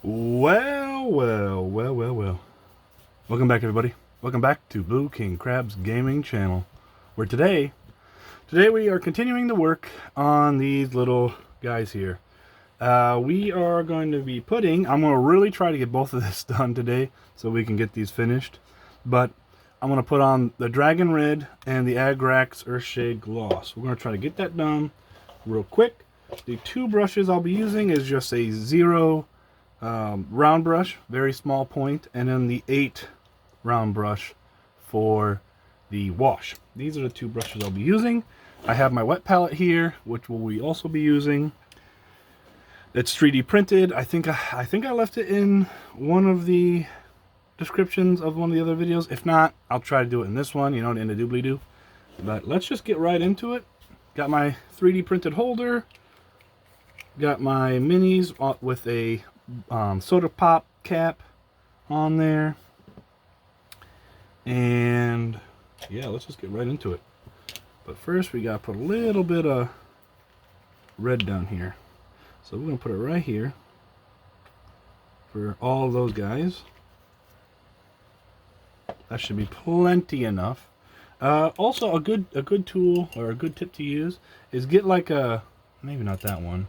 Well. Welcome back, everybody. Welcome back to Blue King Crab's gaming channel, where today we are continuing to work on these little guys here. We are going to be I'm going to really try to get both of this done today so we can get these finished. But I'm going to put on the Dragon Red and the Agrax Earthshade Gloss. We're going to try to get that done real quick. The two brushes I'll be using is just a 0 round brush, very small point, and then the 8 round brush for the wash. These are the two brushes I'll be using. I have my wet palette here, which we also be using. It's 3D printed. I think I left it in one of the descriptions of one of the other videos. If not, I'll try to do it in this one, in the doobly-doo. But let's just get right into it. Got my 3D printed holder. Got my minis with a soda pop cap on there, and yeah, let's just get right into it. But first we gotta put a little bit of red down here, so we're gonna put it right here for all of those guys. That should be plenty enough. Also, a good tool or a good tip to use is get like a, maybe not that one,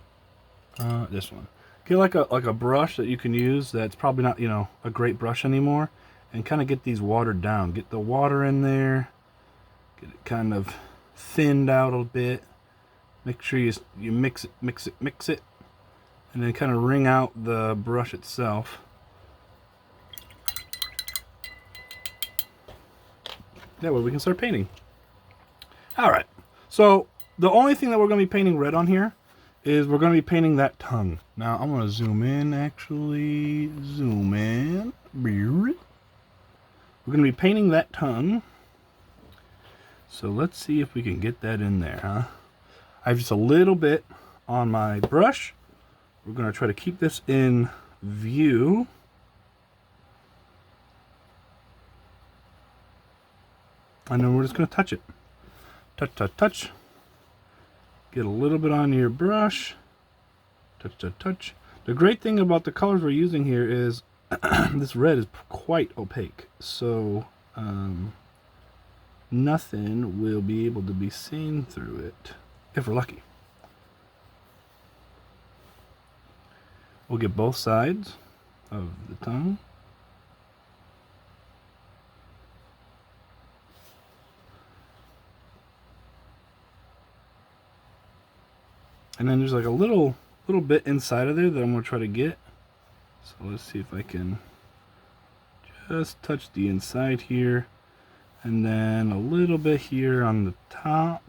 this one. Get like a brush that you can use that's probably not, a great brush anymore, and kind of get these watered down. Get the water in there, get it kind of thinned out a bit. Make sure you mix it, and then kind of wring out the brush itself. That way we can start painting. Alright, so the only thing that we're going to be painting red on here is we're going to be painting that tongue. Now I'm going to zoom in, zoom in. We're going to be painting that tongue. So let's see if we can get that in there, huh? I have just a little bit on my brush. We're going to try to keep this in view. And then we're just going to touch it. Touch. Get a little bit on your brush. Touch. The great thing about the colors we're using here is this red is quite opaque, so nothing will be able to be seen through it, if we're lucky. We'll get both sides of the tongue. And then there's like a little bit inside of there that I'm going to try to get. So let's see if I can just touch the inside here. And then a little bit here on the top.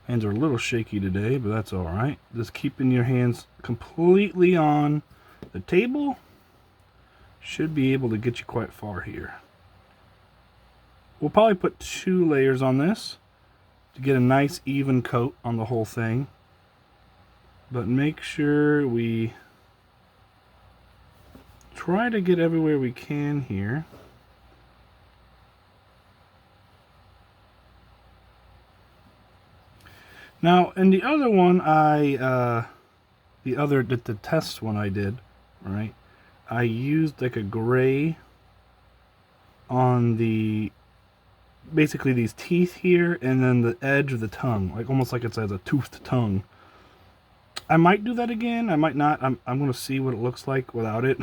Hands are a little shaky today, but that's alright. Just keeping your hands completely on the table should be able to get you quite far here. We'll probably put 2 layers on this to get a nice even coat on the whole thing. But make sure we try to get everywhere we can here. Now, in the other one, the test one I did, right? I used like a gray on basically these teeth here, and then the edge of the tongue, like almost like it has a toothed tongue. I might do that again. I might not. I'm going to see what it looks like without it.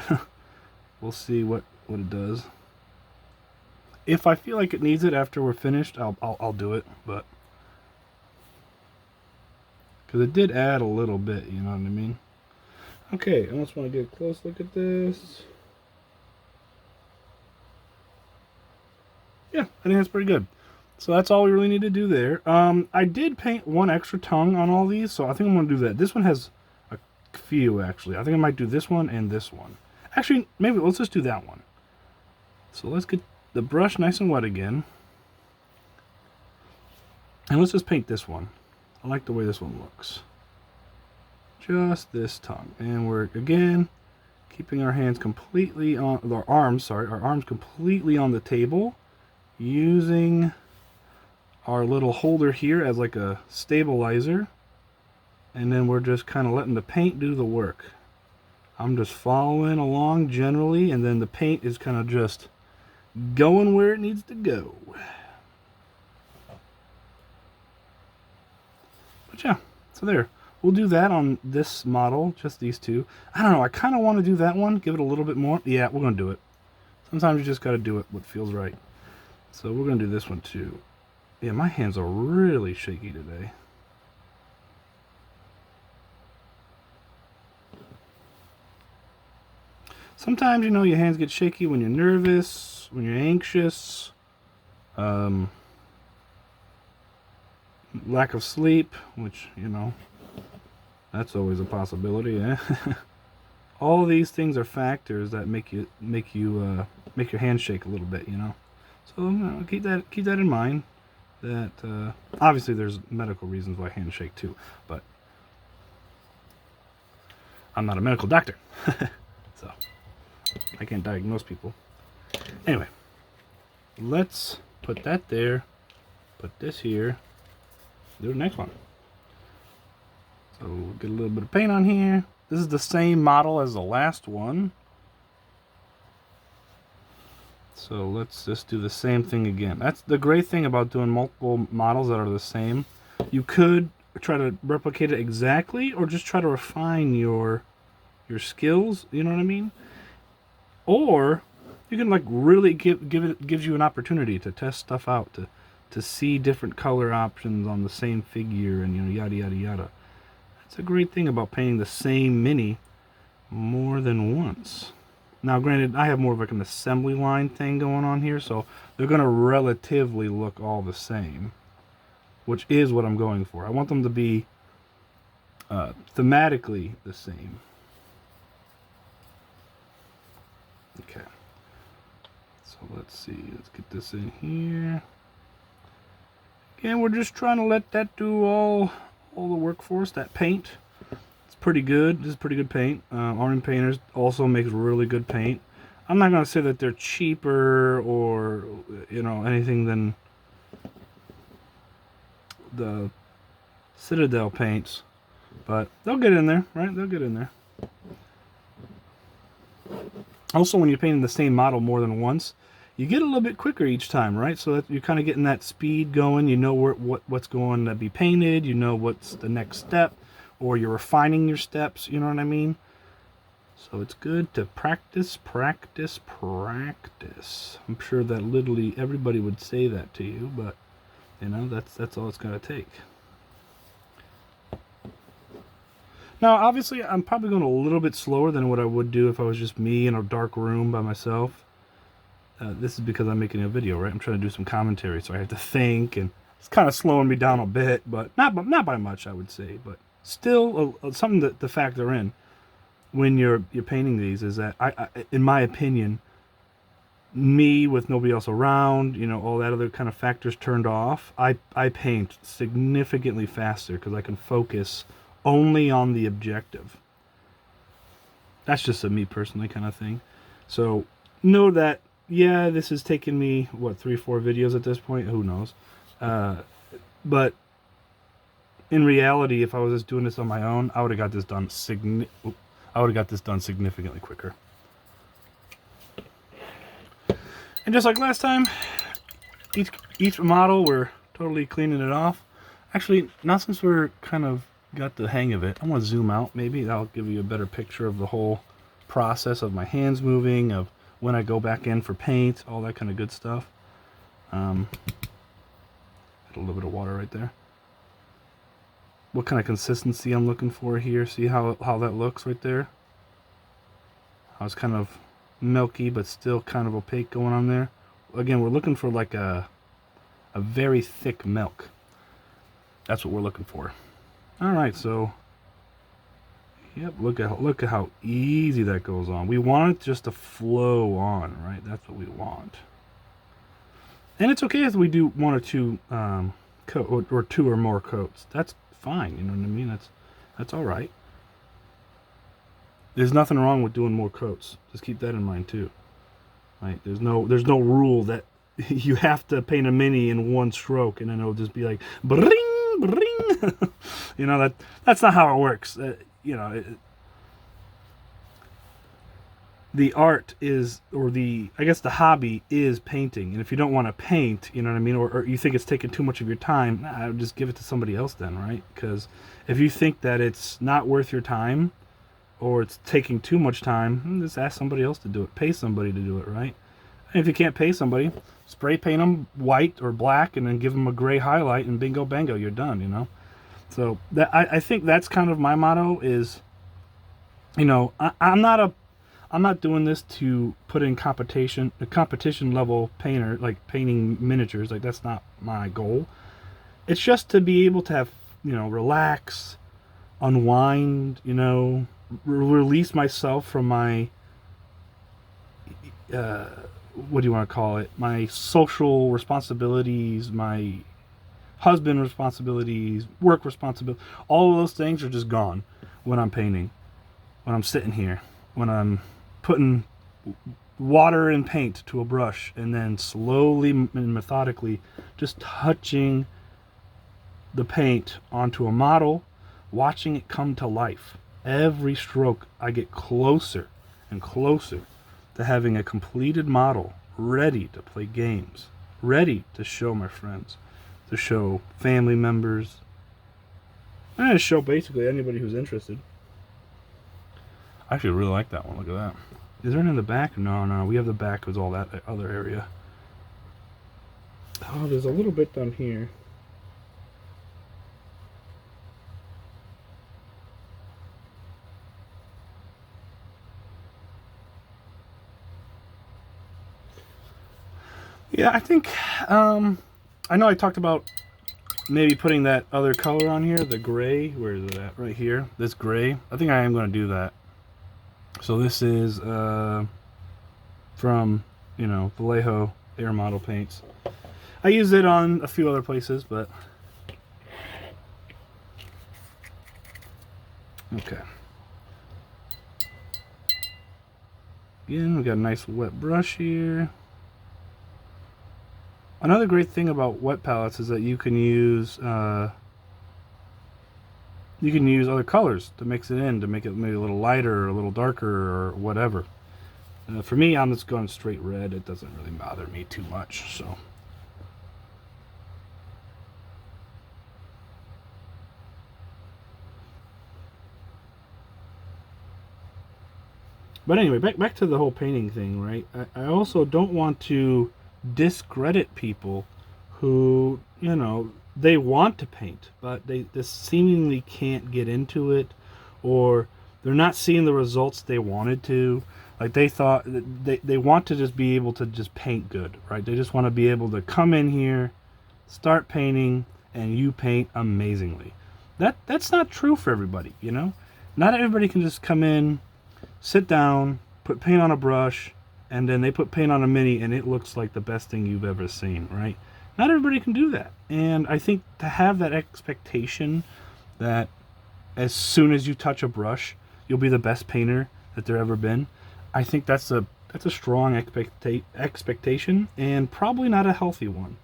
We'll see what it does. If I feel like it needs it after we're finished, I'll do it. But because it did add a little bit, you know what I mean? Okay, I just want to get a close look at this. Yeah, I think that's pretty good. So that's all we really need to do there. I did paint one extra tongue on all these, so I think I'm going to do that. This one has a few, actually. I think I might do this one and this one. Actually, maybe let's just do that one. So let's get the brush nice and wet again. And let's just paint this one. I like the way this one looks. Just this tongue. And we're, again, keeping our hands completely on, our arms completely on the table, using our little holder here as like a stabilizer, and then we're just kind of letting the paint do the work. I'm just following along generally, and then the paint is kind of just going where it needs to go. But yeah, so there. We'll do that on this model, just these two. I don't know, I kind of want to do that one, give it a little bit more. Yeah, we're going to do it. Sometimes you just got to do it what feels right. So we're going to do this one too. Yeah, my hands are really shaky today. Sometimes, you know, your hands get shaky when you're nervous, when you're anxious, lack of sleep, which, you know, that's always a possibility, eh? All these things are factors that make your hands shake a little bit, you know. So keep that in mind. That obviously there's medical reasons why hands shake too, but I'm not a medical doctor, so I can't diagnose people. Anyway, let's put that there. Put this here. Do the next one. So we'll get a little bit of paint on here. This is the same model as the last one. So let's just do the same thing again. That's the great thing about doing multiple models that are the same. You could try to replicate it exactly, or just try to refine your skills, you know what I mean? Or you can like really gives you an opportunity to test stuff out, to see different color options on the same figure, and you know, yada yada yada. That's a great thing about painting the same mini more than once. Now granted, I have more of like an assembly line thing going on here, so they're going to relatively look all the same, which is what I'm going for. I want them to be thematically the same. Okay, so let's see, let's get this in here. Again, we're just trying to let that do all the work for us. That paint, it's pretty good. This is pretty good paint. Army Painters also makes really good paint. I'm not going to say that they're cheaper or, you know, anything than the Citadel paints, but they'll get in there, right? They'll get in there. Also, when you're painting the same model more than once, you get a little bit quicker each time, right? So that you're kind of getting that speed going. You know what's going to be painted. You know what's the next step, or you're refining your steps. You know what I mean? So it's good to practice, practice, practice. I'm sure that literally everybody would say that to you, but you know, that's all it's going to take. Now, obviously, I'm probably going a little bit slower than what I would do if I was just me in a dark room by myself. This is because I'm making a video, right? I'm trying to do some commentary, so I have to think, and it's kind of slowing me down a bit, but not by much, I would say. But still, something to factor in when you're painting these is that I, in my opinion, me with nobody else around, you know, all that other kind of factors turned off, I paint significantly faster because I can focus only on the objective. That's just a me personally kind of thing. So know that, yeah, this has taken me, what, 3-4 videos at this point? Who knows? But in reality, if I was just doing this on my own, I would have got this done significantly quicker. And just like last time, each model, we're totally cleaning it off. Actually, now since we're kind of got the hang of it, I'm going to zoom out. Maybe that'll give you a better picture of the whole process of my hands moving, of when I go back in for paint, all that kind of good stuff. Got a little bit of water right there. What kind of consistency I'm looking for here. See how that looks right there? How it's kind of milky but still kind of opaque going on there. Again, we're looking for like a very thick milk. That's what we're looking for. Alright, so yep, look at how easy that goes on. We want it just to flow on, right? That's what we want. And it's okay if we do one or two coat or two or more coats. That's fine, you know what I mean? That's all right. There's nothing wrong with doing more coats. Just keep that in mind too. Right? There's no rule that you have to paint a mini in one stroke and then it'll just be like bring bring. You know, that's not how it works. You know, the art is, or I guess the hobby is painting. And if you don't want to paint, you know what I mean, or you think it's taking too much of your time, I would just give it to somebody else then, right? Because if you think that it's not worth your time, or it's taking too much time, just ask somebody else to do it. Pay somebody to do it, right? And if you can't pay somebody, spray paint them white or black, and then give them a gray highlight, and bingo bango, you're done, you know? So that I think that's kind of my motto is, you know, I'm not doing this to put in a competition level painter, like painting miniatures. Like, that's not my goal. It's just to be able to have, you know, relax, unwind, you know, release myself from my, what do you want to call it? My social responsibilities, my husband responsibilities, work responsibility. All of those things are just gone when I'm painting, when I'm sitting here, when I'm putting water and paint to a brush, and then slowly and methodically just touching the paint onto a model, watching it come to life. Every stroke I get closer and closer to having a completed model ready to play games, ready to show my friends, to show family members, and to show basically anybody who's interested. I actually really like that one. Look at that. Is there any in the back? No. We have the back was all that other area. Oh, there's a little bit down here. Yeah, I think, I know I talked about maybe putting that other color on here, the gray. Where is it at? Right here. This gray. I think I am going to do that. So this is from, you know, Vallejo Air Model Paints. I use it on a few other places, but okay. Again, we got a nice wet brush here. Another great thing about wet palettes is that you can use other colors to mix it in, to make it maybe a little lighter or a little darker or whatever. For me, I'm just going straight red. It doesn't really bother me too much. So, but anyway, back to the whole painting thing, right? I also don't want to discredit people who, you know, they want to paint, but they seemingly can't get into it, or they're not seeing the results they wanted to. Like, they thought they want to just be able to just paint good, right? They just want to be able to come in here, start painting, and you paint amazingly. That's not true for everybody, you know? Not everybody can just come in, sit down, put paint on a brush, and then they put paint on a mini and it looks like the best thing you've ever seen, right? Not everybody can do that. And I think to have that expectation that as soon as you touch a brush, you'll be the best painter that there ever been, I think that's a strong expectation, and probably not a healthy one.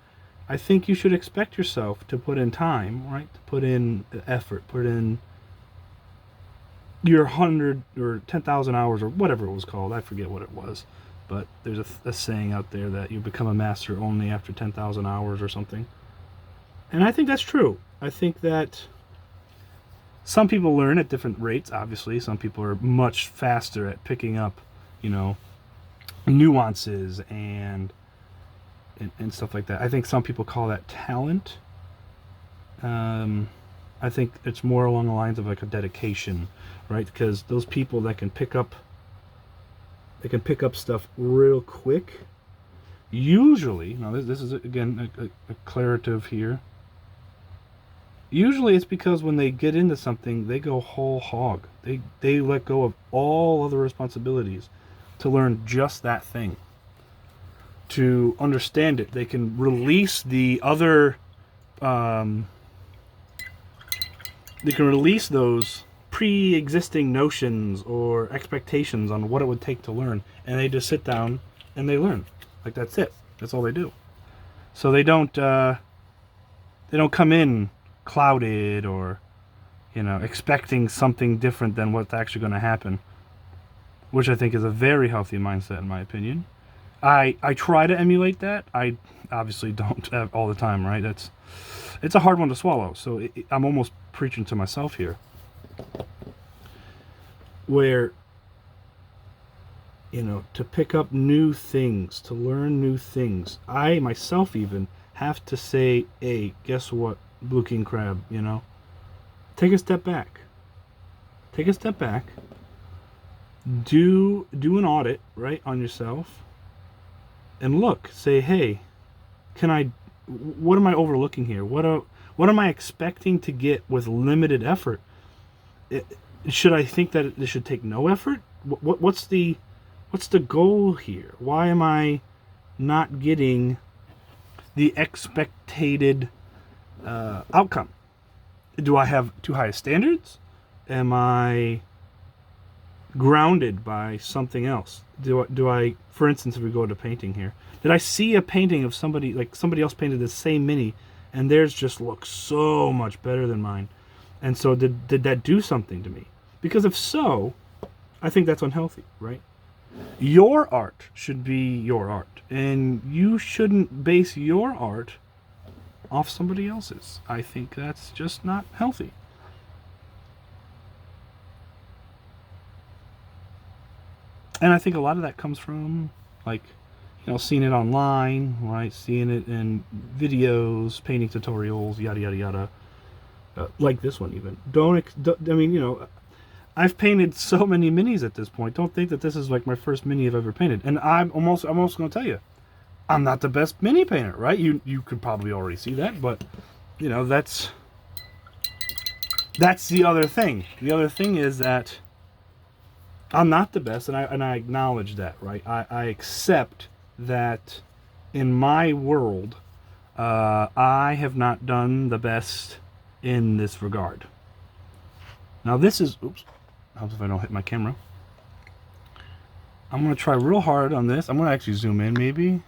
I think you should expect yourself to put in time, right? To put in effort, put in your 100 or 10,000 hours or whatever it was called. I forget what it was. But there's a saying out there that you become a master only after 10,000 hours or something. And I think that's true. I think that some people learn at different rates, obviously. Some people are much faster at picking up, you know, nuances and stuff like that. I think some people call that talent. I think it's more along the lines of like a dedication, right? Because those people that can pick up stuff real quick, usually, now this is again a declarative here, usually it's because when they get into something, they go whole hog. They let go of all other responsibilities to learn just that thing, to understand it. They can release the other they can release those pre-existing notions or expectations on what it would take to learn, and they just sit down and they learn. Like, that's it. That's all they do. So they don't come in clouded or, you know, expecting something different than what's actually going to happen. which I think is a very healthy mindset in my opinion. I try to emulate that. I obviously don't have all the time, right? It's a hard one to swallow. So I'm almost preaching to myself here. Where, you know, to pick up new things, to learn new things, I myself even have to say, hey, guess what, Blue King Crab, you know? Take a step back. Take a step back. Do an audit, right, on yourself. And look, say, hey, what am I overlooking here? What am I expecting to get with limited effort? Should I think that this should take no effort? What's the goal here? Why am I not getting the expected outcome? Do I have too high standards? Am I grounded by something else? Do I, for instance, if we go to painting here, did I see a painting of somebody, like somebody else painted the same mini, and theirs just looks so much better than mine? And so did that do something to me? Because if so, I think that's unhealthy, right? Your art should be your art, and you shouldn't base your art off somebody else's. I think that's just not healthy. And I think a lot of that comes from, like, you know, seeing it online, right? Seeing it in videos, painting tutorials, yada, yada, yada. Like this one even. I mean, you know, I've painted so many minis at this point. Don't think that this is like my first mini I've ever painted. And I'm almost going to tell you, I'm not the best mini painter, right? You could probably already see that, but, you know, that's the other thing. The other thing is that I'm not the best, and I acknowledge that, right? I accept that in my world, I have not done the best in this regard. Now this is, oops, helps if I don't hit my camera. I'm going to try real hard on this. I'm going to actually zoom in maybe.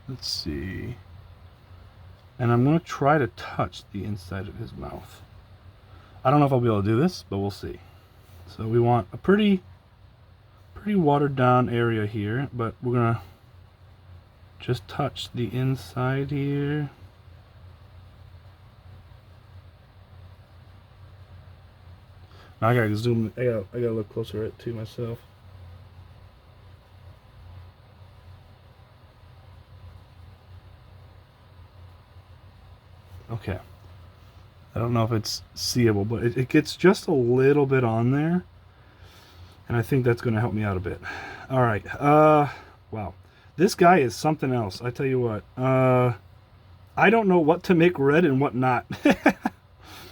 Let's see. And I'm going to try to touch the inside of his mouth. I don't know if I'll be able to do this, but we'll see. So we want a pretty watered down area here, but we're gonna just touch the inside here. Now I gotta zoom. I gotta look closer at to myself. Okay. I don't know if it's seeable, but it gets just a little bit on there. And I think that's going to help me out a bit. All right. Wow. This guy is something else. I tell you what. I don't know what to make red and what not.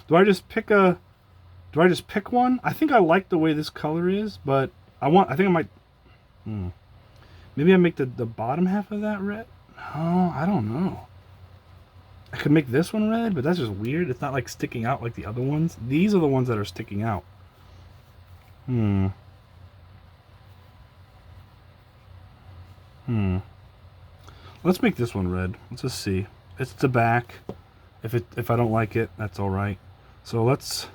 Do I just pick one? I think I like the way this color is, but I think I might... Maybe I make the bottom half of that red? Oh, I don't know. I could make this one red, but that's just weird. It's not like sticking out like the other ones. These are the ones that are sticking out. Let's make this one red. Let's just see. It's the back. If I don't like it, that's all right. So let's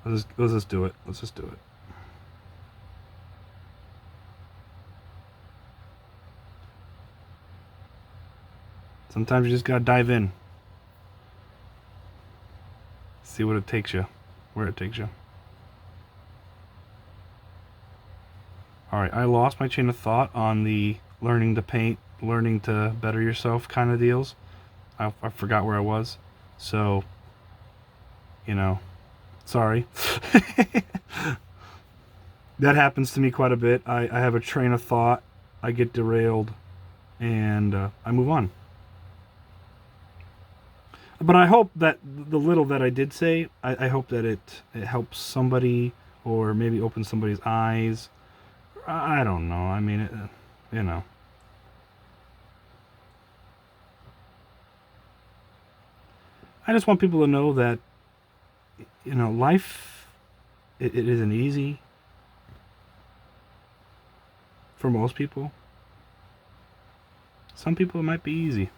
just do it. Let's just do it. Sometimes you just gotta dive in. See what it takes you, where it takes you. Alright, I lost my chain of thought on the learning to paint, learning to better yourself kind of deals. I forgot where I was. So, you know, sorry. That happens to me quite a bit. I have a train of thought, I get derailed, and I move on. But I hope that the little that I did say, I hope that it helps somebody, or maybe opens somebody's eyes. I don't know. I mean, you know. I just want people to know that, you know, life, it isn't easy for most people. Some people it might be easy.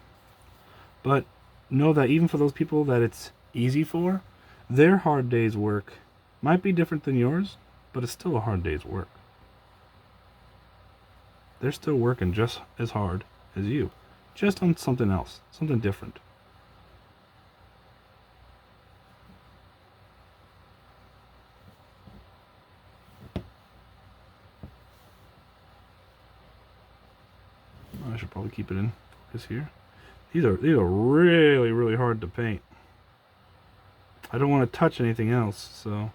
But know that even for those people that it's easy for, their hard day's work Might be different than yours, but it's still a hard day's work. They're still working just as hard as you, just on something else, something different. I should probably keep it in focus here. These are really, really hard to paint. I don't want to touch anything else, so.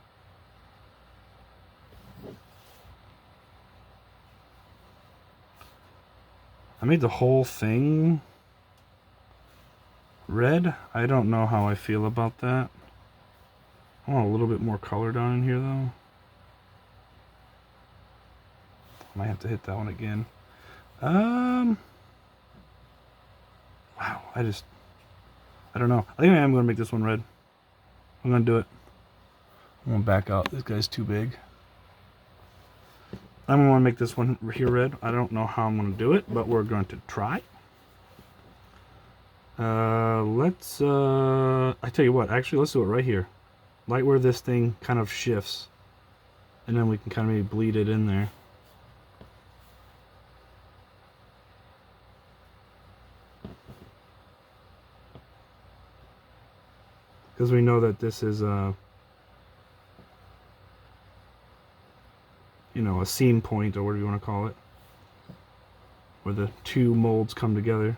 I made the whole thing red. I don't know how I feel about that. I want a little bit more color down in here, though. I might have to hit that one again. Wow, I don't know. I think I am going to make this one red. I'm going to do it. I'm going to back out. This guy's too big. I'm going to want to make this one here red. I don't know how I'm going to do it, but we're going to try. Let's, I tell you what, actually, let's do it right here. Right where this thing kind of shifts. And then we can kind of maybe bleed it in there. Because we know that this is you know, a seam point, or whatever you want to call it, where the two molds come together.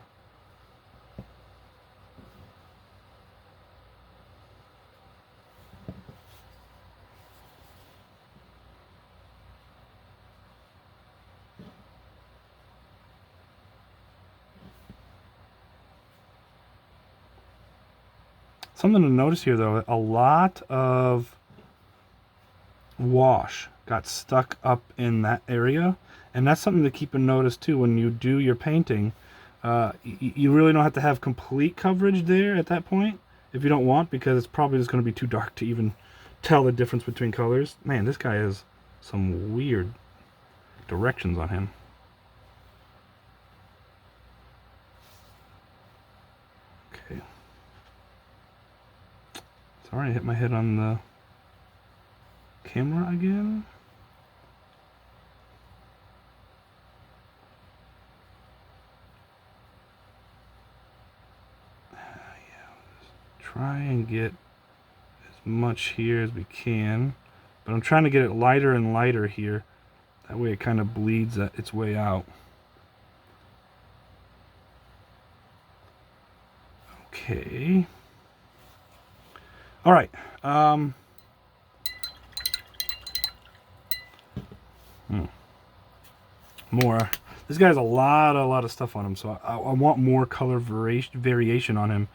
Something to notice here, though, a lot of wash got stuck up in that area, and that's something to keep in notice too when you do your painting. You really don't have to have complete coverage there at that point if you don't want, because it's probably just going to be too dark to even tell the difference between colors. Man, this guy has some weird directions on him. Okay. Sorry, I hit my head on the camera again. Try and get as much here as we can, but I'm trying to get it lighter and lighter here. That way it kind of bleeds its way out. Okay. All right. More. This guy has a lot of stuff on him, so I want more color variation on him.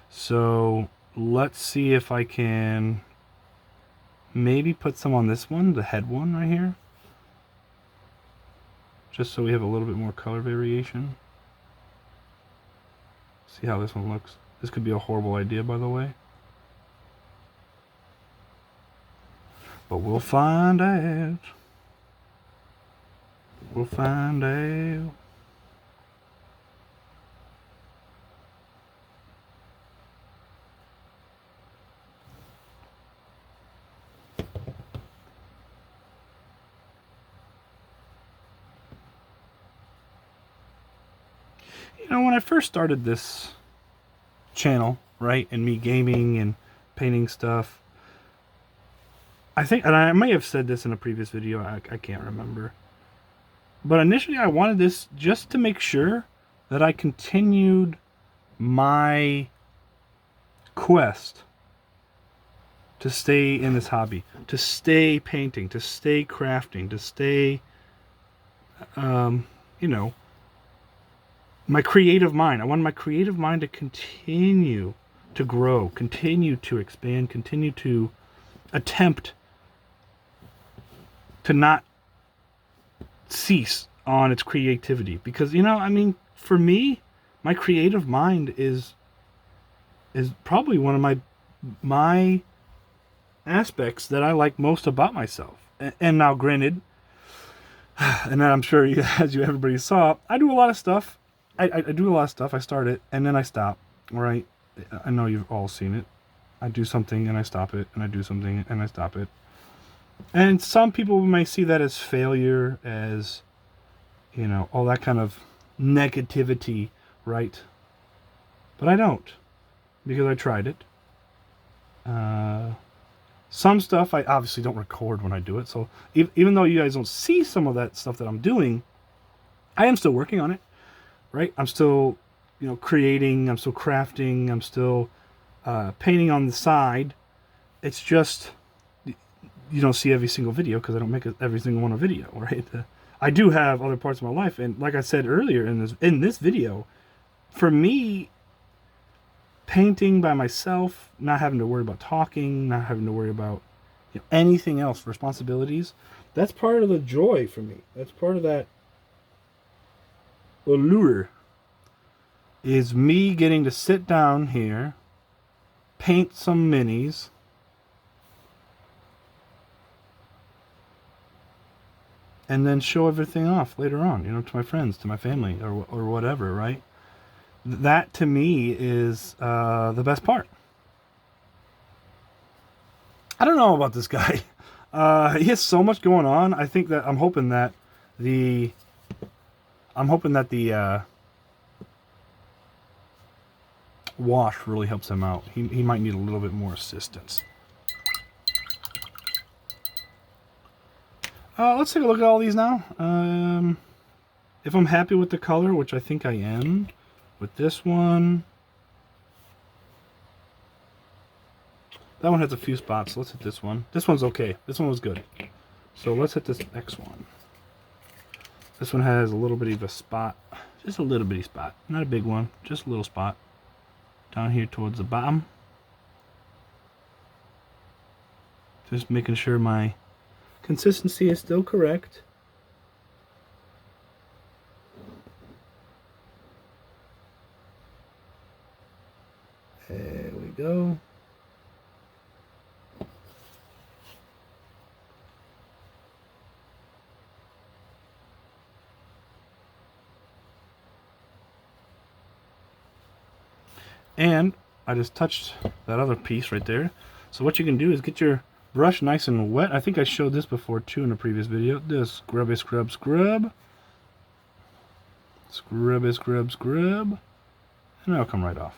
So let's see if I can maybe put some on this one, the head one right here, just so we have a little bit more color variation. See how this one looks. This could be a horrible idea, by the way, but we'll find out. We'll find out. You know, when I first started this channel, right, and me gaming and painting stuff, I think, and I may have said this in a previous video, I can't remember, but initially I wanted this just to make sure that I continued my quest to stay in this hobby, to stay painting, to stay crafting, to stay, you know, my creative mind. I wanted my creative mind to continue to grow, continue to expand, continue to attempt to not cease on its creativity. Because, you know, I mean, for me, my creative mind is probably one of my aspects that I like most about myself. And now, granted, and I'm sure everybody saw, I do a lot of stuff. I do a lot of stuff. I start it and then I stop. Right? I know you've all seen it. I do something and I stop it, and I do something and I stop it. And some people may see that as failure, as, you know, all that kind of negativity, right? But I don't, because I tried it. Some stuff I obviously don't record when I do it, so even though you guys don't see some of that stuff that I'm doing, I am still working on it, right? I'm still, you know, creating, I'm still crafting, I'm still painting on the side. It's just, you don't see every single video because I don't make every single one a video, right? I do have other parts of my life, and like I said earlier in this video, for me, painting by myself, not having to worry about talking, not having to worry about, you know, anything else, responsibilities, that's part of the joy for me. That's part of that allure, is me getting to sit down here, paint some minis, and then show everything off later on, you know, to my friends, to my family, or whatever, right? That to me is the best part. I don't know about this guy. He has so much going on. I think that I'm hoping that the wash really helps him out. He might need a little bit more assistance. Let's take a look at all these now. If I'm happy with the color, which I think I am, with this one. That one has a few spots, so let's hit this one. This one's okay. This one was good. So let's hit this next one. This one has a little bit of a spot. Just a little bitty spot. Not a big one, just a little spot. Down here towards the bottom. Just making sure my consistency is still correct. There we go. And I just touched that other piece right there. So what you can do is get your brush nice and wet. I think I showed this before too in a previous video. Just scrub, scrub, scrub. Scrub, scrub, scrub. And it'll come right off.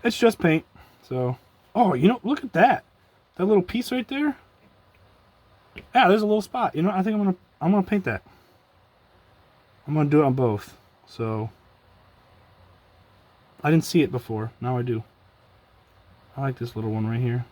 It's just paint. So, oh, you know, look at that. That little piece right there. Yeah, there's a little spot. You know, I think I'm gonna paint that. I'm gonna do it on both. So I didn't see it before. Now I do. I like this little one right here.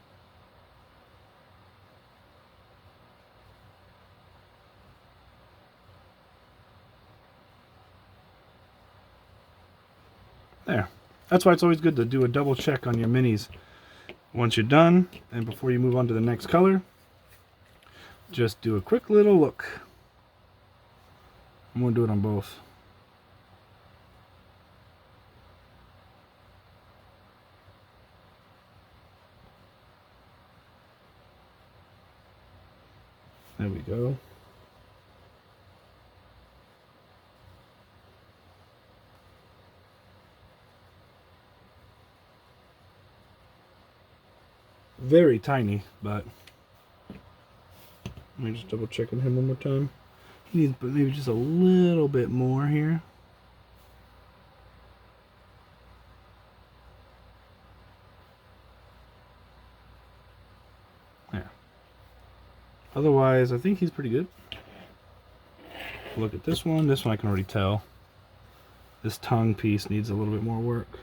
There. That's why it's always good to do a double check on your minis once you're done, and before you move on to the next color, just do a quick little look. I'm going to do it on both. There we go. Very tiny, but let me just double check on him one more time. He needs maybe just a little bit more here. There. Otherwise, I think he's pretty good. Look at this one. This one I can already tell. This tongue piece needs a little bit more work.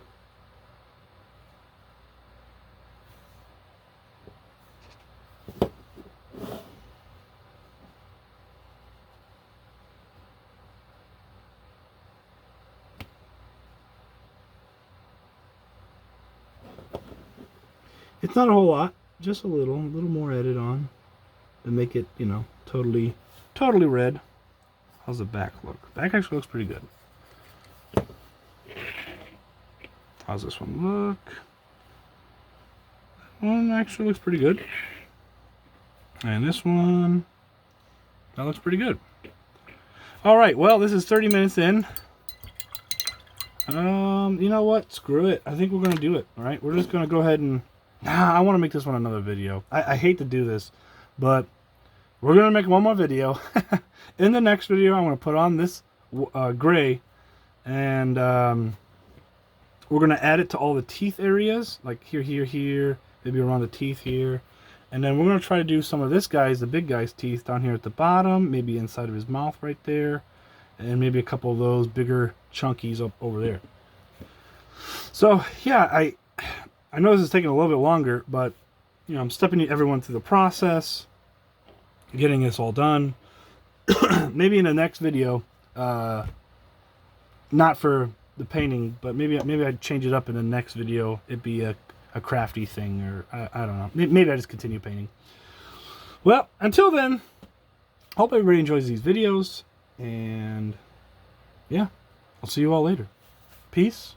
It's not a whole lot, just a little more edit on to make it, you know, totally red. How's the back look? Back actually looks pretty good. How's this one look? That one actually looks pretty good. And this one, that looks pretty good. All right, well, this is 30 minutes in. You know what? Screw it. I think we're gonna do it. All right, we're just gonna go ahead and. I want to make this one another video. I hate to do this, But we're going to make one more video. In the next video, I'm going to put on this gray, and we're going to add it to all the teeth areas, like here, maybe around the teeth here. And then we're going to try to do some of this guy's, the big guy's teeth down here at the bottom, maybe inside of his mouth right there, and maybe a couple of those bigger chunkies up over there. So yeah, I know this is taking a little bit longer, but you know, I'm stepping everyone through the process, getting this all done. Maybe in the next video, not for the painting, but maybe I'd change it up in the next video. It'd be a crafty thing, or I don't know. Maybe I just continue painting. Well, until then, hope everybody enjoys these videos, and yeah, I'll see you all later. Peace.